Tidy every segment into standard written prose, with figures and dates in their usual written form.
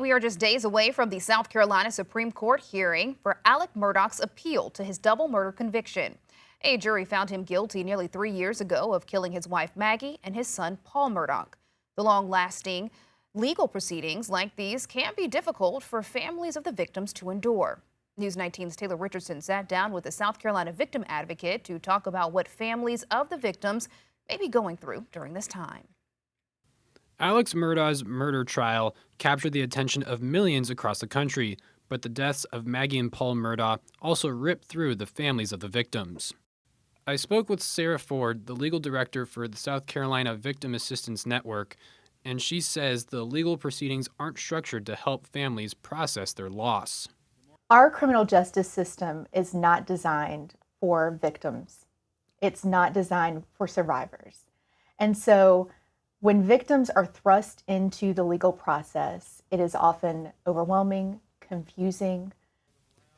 We are just days away from the South Carolina Supreme Court hearing for Alex Murdaugh's appeal to his double murder conviction. A jury found him guilty nearly 3 years ago of killing his wife Maggie and his son Paul Murdaugh. The long-lasting legal proceedings like these can be difficult for families of the victims to endure. News 19's Taylor Richardson sat down with a South Carolina victim advocate to talk about what families of the victims may be going through during this time. Alex Murdaugh's murder trial captured the attention of millions across the country, but the deaths of Maggie and Paul Murdaugh also ripped through the families of the victims. I spoke with Sarah Ford, the legal director for the South Carolina Victim Assistance Network, and she says the legal proceedings aren't structured to help families process their loss. Our criminal justice system is not designed for victims. It's not designed for survivors. And so when victims are thrust into the legal process, it is often overwhelming, confusing.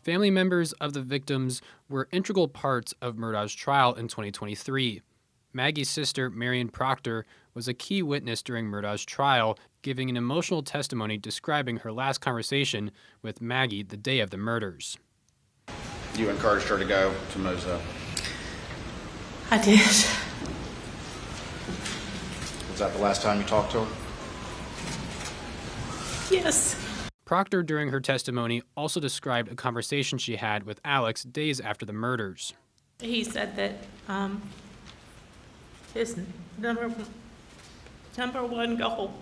Family members of the victims were integral parts of Murdaugh's trial in 2023. Maggie's sister, Marion Proctor, was a key witness during Murdaugh's trial, giving an emotional testimony describing her last conversation with Maggie the day of the murders. You encouraged her to go to Mosa? I did. Was that the last time you talked to her? Yes. Proctor, during her testimony, also described a conversation she had with Alex days after the murders. He said that his number one goal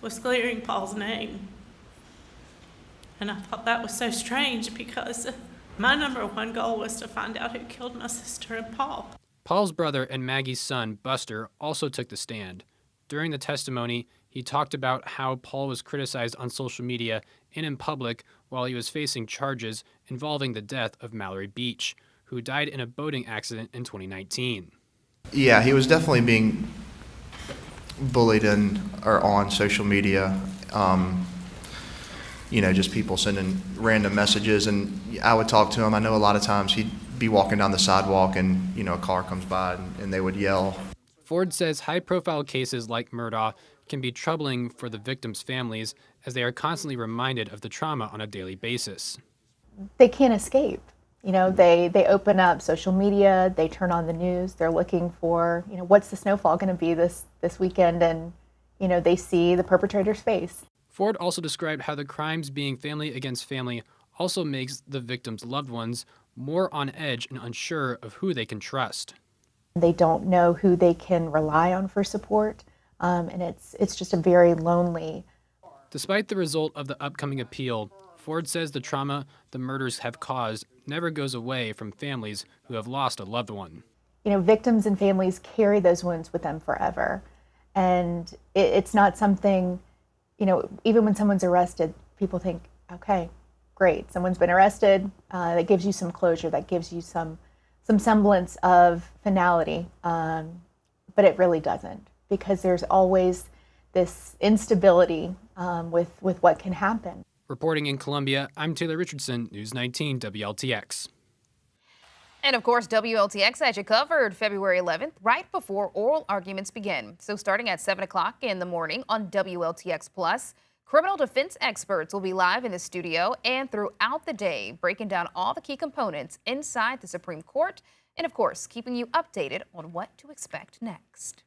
was clearing Paul's name. And I thought that was so strange because my number one goal was to find out who killed my sister and Paul. Paul's brother and Maggie's son, Buster, also took the stand. During the testimony, he talked about how Paul was criticized on social media and in public while he was facing charges involving the death of Mallory Beach, who died in a boating accident in 2019. Yeah, he was definitely being bullied on social media. Just people sending random messages, and I would talk to him. I know a lot of times he'd be walking down the sidewalk and, a car comes by and they would yell. Ford says high-profile cases like Murdaugh can be troubling for the victims' families as they are constantly reminded of the trauma on a daily basis. They can't escape. They open up social media, they turn on the news, they're looking for, what's the snowfall going to be this weekend, and, they see the perpetrator's face. Ford also described how the crimes being family against family also makes the victims' loved ones more on edge and unsure of who they can trust. They don't know who they can rely on for support, and it's just a very lonely. Despite the result of the upcoming appeal, Ford says the trauma the murders have caused never goes away from families who have lost a loved one. Victims and families carry those wounds with them forever, and it's not something, even when someone's arrested, people think, okay, great, someone's been arrested, that gives you some closure, that gives you some semblance of finality, but it really doesn't, because there's always this instability with what can happen. Reporting in Columbia, I'm Taylor Richardson, News 19 WLTX. And of course, WLTX has you covered February 11th, right before oral arguments begin. So starting at 7 o'clock in the morning on WLTX Plus, criminal defense experts will be live in the studio and throughout the day, breaking down all the key components inside the Supreme Court and, of course, keeping you updated on what to expect next.